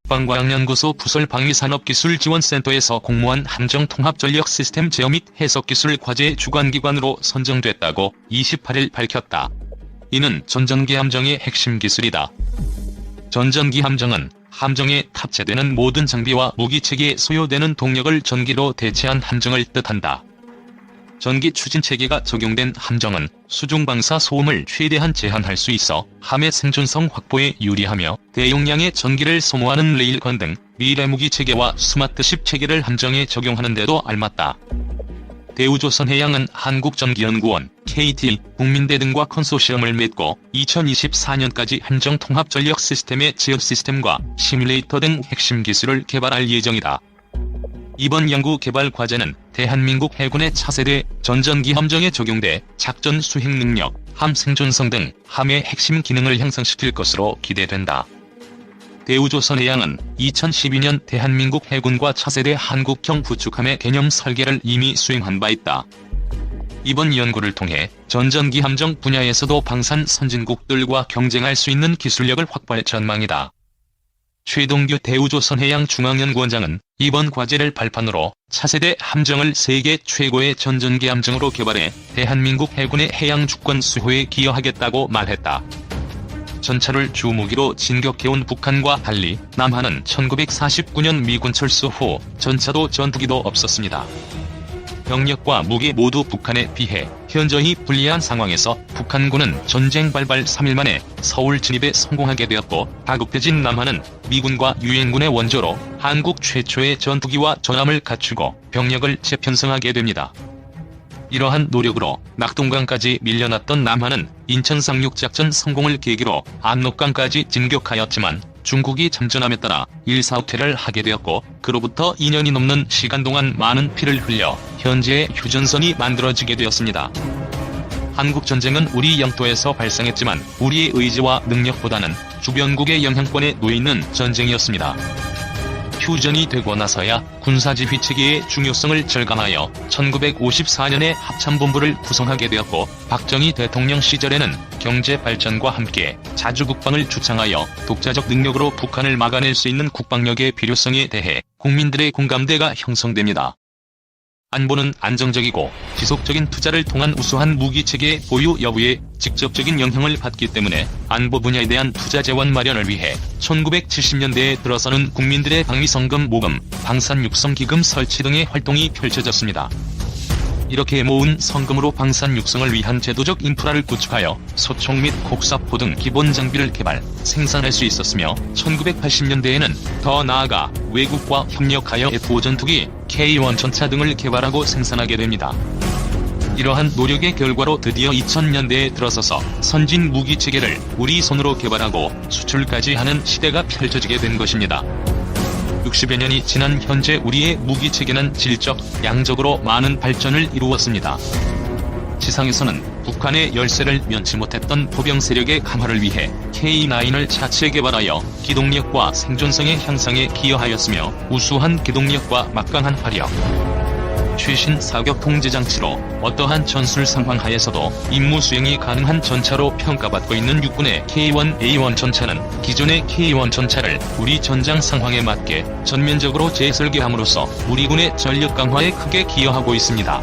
국방과학연구소 부설방위산업기술지원센터에서 공모한 함정통합전력시스템 제어 및 해석기술 과제 주관기관으로 선정됐다고 28일 밝혔다. 이는 전전기 함정의 핵심 기술이다. 전전기 함정은 함정에 탑재되는 모든 장비와 무기체계에 소요되는 동력을 전기로 대체한 함정을 뜻한다. 전기 추진체계가 적용된 함정은 수중방사 소음을 최대한 제한할 수 있어 함의 생존성 확보에 유리하며 대용량의 전기를 소모하는 레일건 등 미래 무기체계와 스마트십 체계를 함정에 적용하는 데도 알맞다. 대우조선해양은 한국전기연구원, KT, 국민대 등과 컨소시엄을 맺고 2024년까지 함정통합전력시스템의 제어 시스템과 시뮬레이터 등 핵심 기술을 개발할 예정이다. 이번 연구 개발 과제는 대한민국 해군의 차세대 전전기 함정에 적용돼 작전 수행 능력, 함 생존성 등 함의 핵심 기능을 향상시킬 것으로 기대된다. 대우조선해양은 2012년 대한민국 해군과 차세대 한국형 구축함의 개념 설계를 이미 수행한 바 있다. 이번 연구를 통해 전전기 함정 분야에서도 방산 선진국들과 경쟁할 수 있는 기술력을 확보할 전망이다. 최동규 대우조선해양 중앙연구원장은 이번 과제를 발판으로 차세대 함정을 세계 최고의 전전기 함정으로 개발해 대한민국 해군의 해양 주권 수호에 기여하겠다고 말했다. 전차를 주무기로 진격해온 북한과 달리 남한은 1949년 미군 철수 후 전차도 전투기도 없었습니다. 병력과 무기 모두 북한에 비해 현저히 불리한 상황에서 북한군은 전쟁 발발 3일 만에 서울 진입에 성공하게 되었고 다급해진 남한은 미군과 유엔군의 원조로 한국 최초의 전투기와 전함을 갖추고 병력을 재편성하게 됩니다. 이러한 노력으로 낙동강까지 밀려났던 남한은 인천 상륙작전 성공을 계기로 압록강까지 진격하였지만 중국이 참전함에 따라 일사후퇴를 하게 되었고 그로부터 2년이 넘는 시간 동안 많은 피를 흘려 현재의 휴전선이 만들어지게 되었습니다. 한국전쟁은 우리 영토에서 발생했지만 우리의 의지와 능력보다는 주변국의 영향권에 놓이는 전쟁이었습니다. 휴전이 되고 나서야 군사지휘체계의 중요성을 절감하여 1954년에 합참본부를 구성하게 되었고 박정희 대통령 시절에는 경제발전과 함께 자주국방을 주창하여 독자적 능력으로 북한을 막아낼 수 있는 국방력의 필요성에 대해 국민들의 공감대가 형성됩니다. 안보는 안정적이고 지속적인 투자를 통한 우수한 무기체계 보유 여부에 직접적인 영향을 받기 때문에 안보 분야에 대한 투자 재원 마련을 위해 1970년대에 들어서는 국민들의 방위성금 모금, 방산육성기금 설치 등의 활동이 펼쳐졌습니다. 이렇게 모은 성금으로 방산 육성을 위한 제도적 인프라를 구축하여 소총 및 곡사포 등 기본 장비를 개발, 생산할 수 있었으며 1980년대에는 더 나아가 외국과 협력하여 F-5 전투기, K-1 전차 등을 개발하고 생산하게 됩니다. 이러한 노력의 결과로 드디어 2000년대에 들어서서 선진 무기체계를 우리 손으로 개발하고 수출까지 하는 시대가 펼쳐지게 된 것입니다. 60여 년이 지난 현재 우리의 무기체계는 질적, 양적으로 많은 발전을 이루었습니다. 지상에서는 북한의 열세를 면치 못했던 포병 세력의 강화를 위해 K9을 자체 개발하여 기동력과 생존성의 향상에 기여하였으며 우수한 기동력과 막강한 화력, 최신 사격 통제 장치로 어떠한 전술 상황 하에서도 임무 수행이 가능한 전차로 평가받고 있는 육군의 K1A1 전차는 기존의 K1 전차를 우리 전장 상황에 맞게 전면적으로 재설계함으로써 우리 군의 전력 강화에 크게 기여하고 있습니다.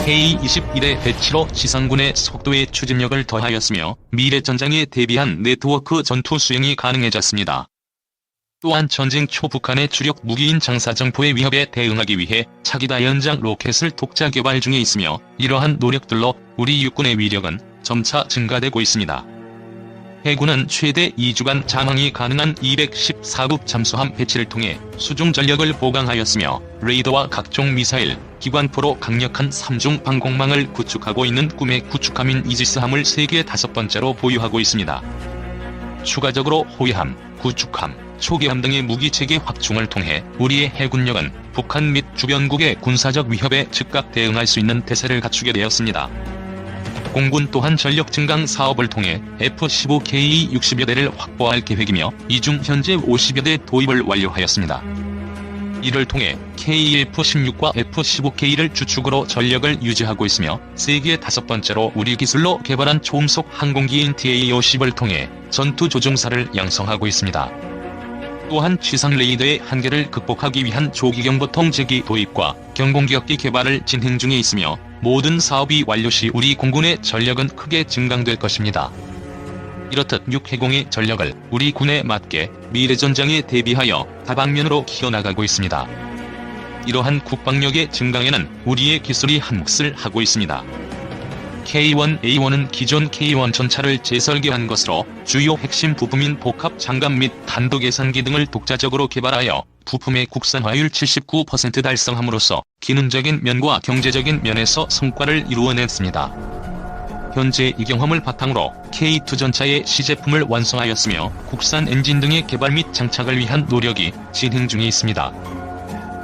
K21의 배치로 지상군의 속도에 추진력을 더하였으며 미래 전장에 대비한 네트워크 전투 수행이 가능해졌습니다. 또한 전쟁 초 북한의 주력 무기인 장사정포의 위협에 대응하기 위해 차기다 연장 로켓을 독자 개발 중에 있으며 이러한 노력들로 우리 육군의 위력은 점차 증가되고 있습니다. 해군은 최대 2주간 장항이 가능한 214급 잠수함 배치를 통해 수중 전력을 보강하였으며 레이더와 각종 미사일, 기관포로 강력한 3중 방공망을 구축하고 있는 꿈의 구축함인 이지스함을 세계 5번째로 보유하고 있습니다. 추가적으로 호위함, 구축함, 초계함 등의 무기체계 확충을 통해 우리의 해군력은 북한 및 주변국의 군사적 위협에 즉각 대응할 수 있는 태세를 갖추게 되었습니다. 공군 또한 전력 증강 사업을 통해 F-15K 60여 대를 확보할 계획이며 이 중 현재 50여 대 도입을 완료하였습니다. 이를 통해 KF-16과 F-15K를 주축으로 전력을 유지하고 있으며 세계 5번째로 우리 기술로 개발한 초음속 항공기인 TA-50을 통해 전투 조종사를 양성하고 있습니다. 또한 지상 레이더의 한계를 극복하기 위한 조기경보통 제기 도입과 경공기업기 개발을 진행 중에 있으며 모든 사업이 완료 시 우리 공군의 전력은 크게 증강될 것입니다. 이렇듯 육해공의 전력을 우리 군에 맞게 미래 전장에 대비하여 다방면으로 키워나가고 있습니다. 이러한 국방력의 증강에는 우리의 기술이 한몫을 하고 있습니다. K1A1은 기존 K1 전차를 재설계한 것으로 주요 핵심 부품인 복합 장갑 및 단도 계산기 등을 독자적으로 개발하여 부품의 국산화율 79% 달성함으로써 기능적인 면과 경제적인 면에서 성과를 이루어냈습니다. 현재 이 경험을 바탕으로 K2 전차의 시제품을 완성하였으며 국산 엔진 등의 개발 및 장착을 위한 노력이 진행 중에 있습니다.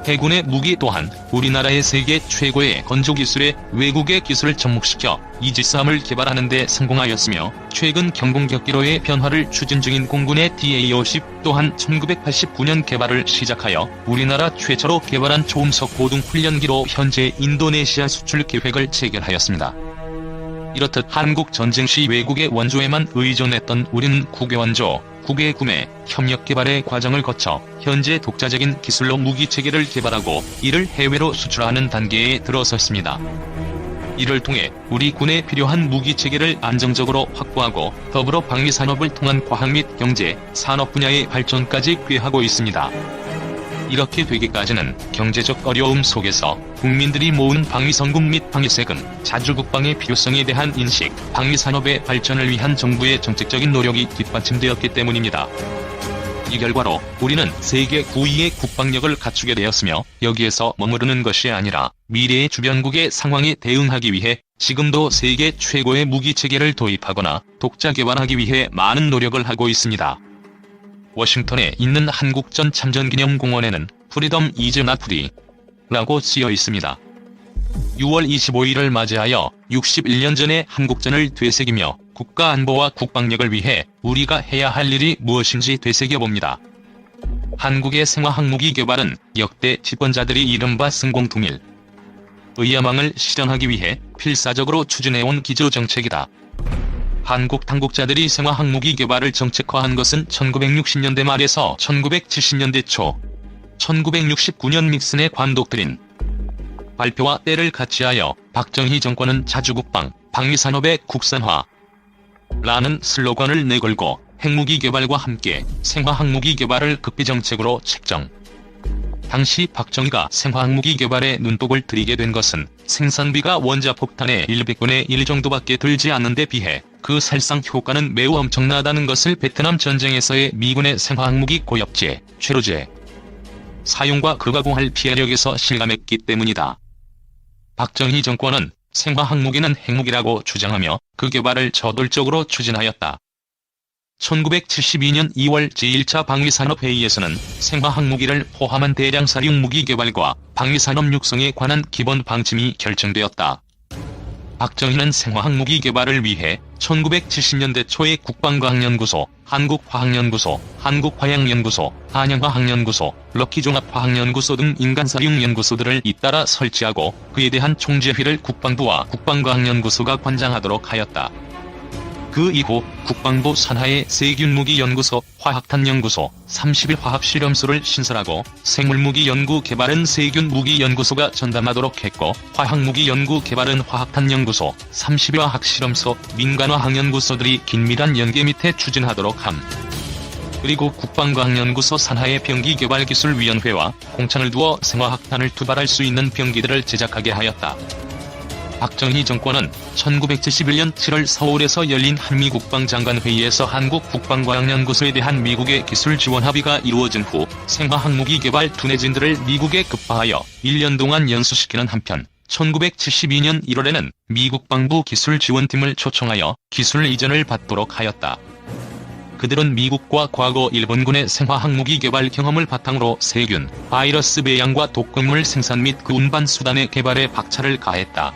해군의 무기 또한 우리나라의 세계 최고의 건조기술에 외국의 기술을 접목시켜 이지스함을 개발하는 데 성공하였으며 최근 경공격기로의 변화를 추진 중인 공군의 DA-50 또한 1989년 개발을 시작하여 우리나라 최초로 개발한 초음속 고등 훈련기로 현재 인도네시아 수출 계획을 체결하였습니다. 이렇듯 한국 전쟁 시 외국의 원조에만 의존했던 우리는 국외 원조, 국외 구매, 협력 개발의 과정을 거쳐 현재 독자적인 기술로 무기체계를 개발하고 이를 해외로 수출하는 단계에 들어섰습니다. 이를 통해 우리 군에 필요한 무기체계를 안정적으로 확보하고 더불어 방위산업을 통한 과학 및 경제, 산업 분야의 발전까지 꾀하고 있습니다. 이렇게 되기까지는 경제적 어려움 속에서 국민들이 모은 방위성금 및 방위세금, 자주국방의 필요성에 대한 인식, 방위산업의 발전을 위한 정부의 정책적인 노력이 뒷받침되었기 때문입니다. 이 결과로 우리는 세계 9위의 국방력을 갖추게 되었으며 여기에서 머무르는 것이 아니라 미래의 주변국의 상황에 대응하기 위해 지금도 세계 최고의 무기체계를 도입하거나 독자 개발하기 위해 많은 노력을 하고 있습니다. 워싱턴에 있는 한국전 참전기념공원에는 프리덤 이즈 낫 프리라고 쓰여 있습니다. 6월 25일을 맞이하여 61년 전의 한국전을 되새기며 국가안보와 국방력을 위해 우리가 해야 할 일이 무엇인지 되새겨봅니다. 한국의 생화학무기 개발은 역대 집권자들이 이른바 승공통일 의야망을 실현하기 위해 필사적으로 추진해온 기조정책이다. 한국 당국자들이 생화학무기 개발을 정책화한 것은 1960년대 말에서 1970년대 초, 1969년 닉슨의 관독트린 발표와 때를 같이하여 박정희 정권은 자주국방, 방위산업의 국산화 라는 슬로건을 내걸고 핵무기 개발과 함께 생화학무기 개발을 극비정책으로 책정. 당시 박정희가 생화학무기 개발에 눈독을 들이게 된 것은 생산비가 원자폭탄의 100분의 1 정도밖에 들지 않는 데 비해 그 살상 효과는 매우 엄청나다는 것을 베트남 전쟁에서의 미군의 생화학무기 고엽제, 최루제 사용과 그 가공할 피해력에서 실감했기 때문이다. 박정희 정권은 생화학무기는 핵무기라고 주장하며 그 개발을 저돌적으로 추진하였다. 1972년 2월 제1차 방위산업회의에서는 생화학무기를 포함한 대량 사륙무기 개발과 방위산업 육성에 관한 기본 방침이 결정되었다. 박정희는 생화학무기 개발을 위해 1970년대 초에 국방과학연구소, 한국화학연구소, 한국화약연구소, 한양화학연구소, 럭키종합화학연구소 등 인간사육연구소들을 잇따라 설치하고 그에 대한 총지휘를 국방부와 국방과학연구소가 관장하도록 하였다. 그 이후 국방부 산하의 세균무기연구소, 화학탄연구소, 31화학실험소를 신설하고 생물무기 연구 개발은 세균무기연구소가 전담하도록 했고 화학무기 연구 개발은 화학탄연구소, 31화학실험소, 민간화학연구소들이 긴밀한 연계 밑에 추진하도록 함. 그리고 국방과학연구소 산하의 병기개발기술위원회와 공창을 두어 생화학탄을 투발할 수 있는 병기들을 제작하게 하였다. 박정희 정권은 1971년 7월 서울에서 열린 한미국방장관회의에서 한국국방과학연구소에 대한 미국의 기술 지원 합의가 이루어진 후 생화학무기 개발 두뇌진들을 미국에 급파하여 1년 동안 연수시키는 한편 1972년 1월에는 미 국방부 기술지원팀을 초청하여 기술 이전을 받도록 하였다. 그들은 미국과 과거 일본군의 생화학무기 개발 경험을 바탕으로 세균, 바이러스 배양과 독극물 생산 및 그 운반 수단의 개발에 박차를 가했다.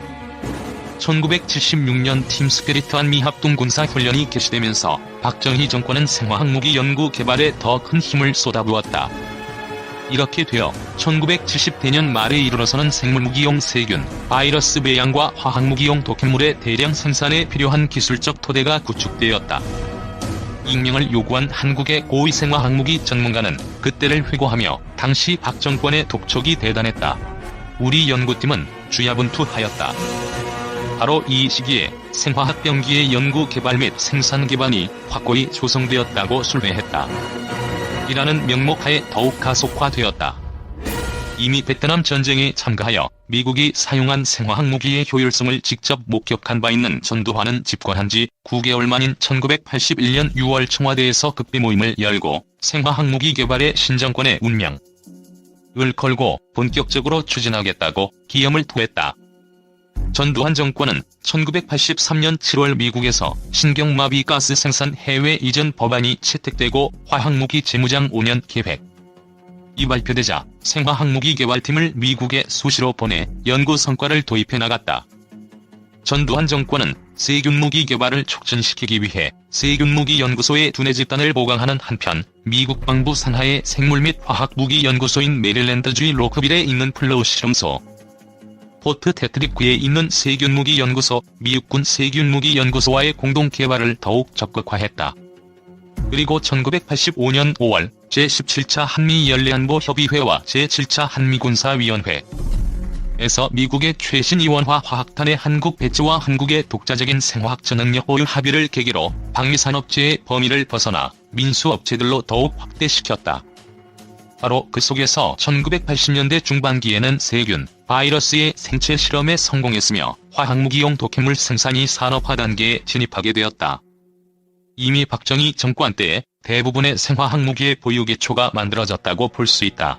1976년 팀스피릿한 미합동 군사훈련이 개시되면서 박정희 정권은 생화학무기 연구 개발에 더 큰 힘을 쏟아부었다. 이렇게 되어 1970대년 말에 이르러서는 생물무기용 세균, 바이러스 배양과 화학무기용 독극물의 대량 생산에 필요한 기술적 토대가 구축되었다. 익명을 요구한 한국의 고위 생화학무기 전문가는 그때를 회고하며 당시 박 정권의 독촉이 대단했다. 우리 연구팀은 주야분투하였다. 바로 이 시기에 생화학 병기의 연구 개발 및 생산 기반이 확고히 조성되었다고 술회했다. 이라는 명목하에 더욱 가속화되었다. 이미 베트남 전쟁에 참가하여 미국이 사용한 생화학 무기의 효율성을 직접 목격한 바 있는 전두환은 집권한 지 9개월 만인 1981년 6월 청와대에서 극비 모임을 열고 생화학 무기 개발의 신정권의 운명을 걸고 본격적으로 추진하겠다고 기염을 토했다. 전두환 정권은 1983년 7월 미국에서 신경마비 가스 생산 해외 이전 법안이 채택되고 화학무기 재무장 5년 계획이 발표되자 생화학무기 개발팀을 미국에 수시로 보내 연구 성과를 도입해 나갔다. 전두환 정권은 세균무기 개발을 촉진시키기 위해 세균무기연구소의 두뇌 집단을 보강하는 한편 미국 방부 산하의 생물 및 화학무기 연구소인 메릴랜드주의 로크빌에 있는 플로우 실험소, 포트 테트릭구에 있는 세균무기연구소, 미육군 세균무기연구소와의 공동 개발을 더욱 적극화했다. 그리고 1985년 5월 제17차 한미연례안보협의회와 제7차 한미군사위원회에서 미국의 최신 이원화 화학탄의 한국 배치와 한국의 독자적인 생화학 전능력 보유 합의를 계기로 방위산업체의 범위를 벗어나 민수업체들로 더욱 확대시켰다. 바로 그 속에서 1980년대 중반기에는 세균, 바이러스의 생체 실험에 성공했으며 화학무기용 독해물 생산이 산업화 단계에 진입하게 되었다. 이미 박정희 정권 때에 대부분의 생화학무기의 보유 기초가 만들어졌다고 볼 수 있다.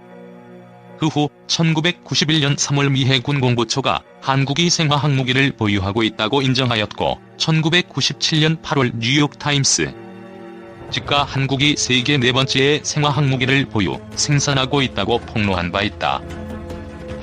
그 후 1991년 3월 미 해군 공보처가 한국이 생화학무기를 보유하고 있다고 인정하였고 1997년 8월 뉴욕타임스 지가 한국이 세계 4번째의 생화학무기를 보유, 생산하고 있다고 폭로한 바 있다.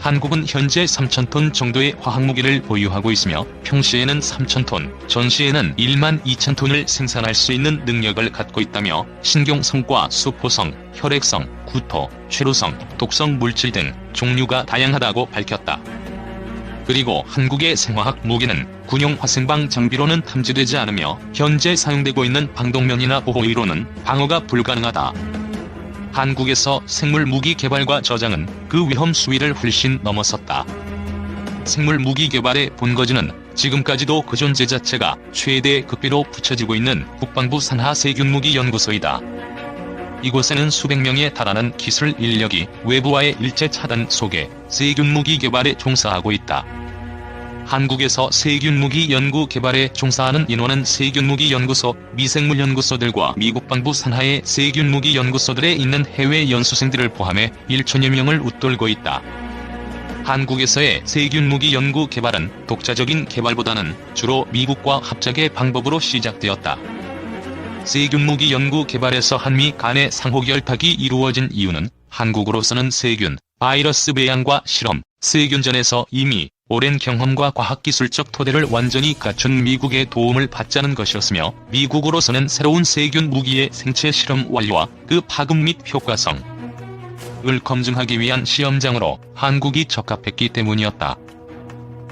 한국은 현재 3,000톤 정도의 화학무기를 보유하고 있으며 평시에는 3,000톤, 전시에는 1만 2,000톤을 생산할 수 있는 능력을 갖고 있다며 신경성과 수포성, 혈액성, 구토, 최루성, 독성 물질 등 종류가 다양하다고 밝혔다. 그리고 한국의 생화학 무기는 군용 화생방 장비로는 탐지되지 않으며 현재 사용되고 있는 방독면이나 보호의로는 방어가 불가능하다. 한국에서 생물 무기 개발과 저장은 그 위험 수위를 훨씬 넘어섰다. 생물 무기 개발의 본거지는 지금까지도 그 존재 자체가 최대 극비로 붙여지고 있는 국방부 산하 세균무기 연구소이다. 이곳에는 수백 명에 달하는 기술 인력이 외부와의 일체 차단 속에 세균무기 개발에 종사하고 있다. 한국에서 세균무기 연구 개발에 종사하는 인원은 세균무기 연구소, 미생물 연구소들과 미국 방부 산하의 세균무기 연구소들에 있는 해외 연수생들을 포함해 1천여 명을 웃돌고 있다. 한국에서의 세균무기 연구 개발은 독자적인 개발보다는 주로 미국과 합작의 방법으로 시작되었다. 세균무기 연구 개발에서 한미 간의 상호 결탁이 이루어진 이유는 한국으로서는 세균, 바이러스 배양과 실험, 세균전에서 이미 오랜 경험과 과학기술적 토대를 완전히 갖춘 미국의 도움을 받자는 것이었으며 미국으로서는 새로운 세균 무기의 생체 실험 완료와 그 파급 및 효과성을 검증하기 위한 시험장으로 한국이 적합했기 때문이었다.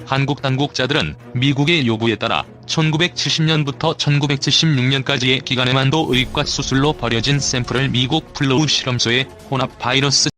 한국 당국자들은 미국의 요구에 따라 1970년부터 1976년까지의 기간에만도 의과 수술로 버려진 샘플을 미국 플로우 실험소에 혼합 바이러스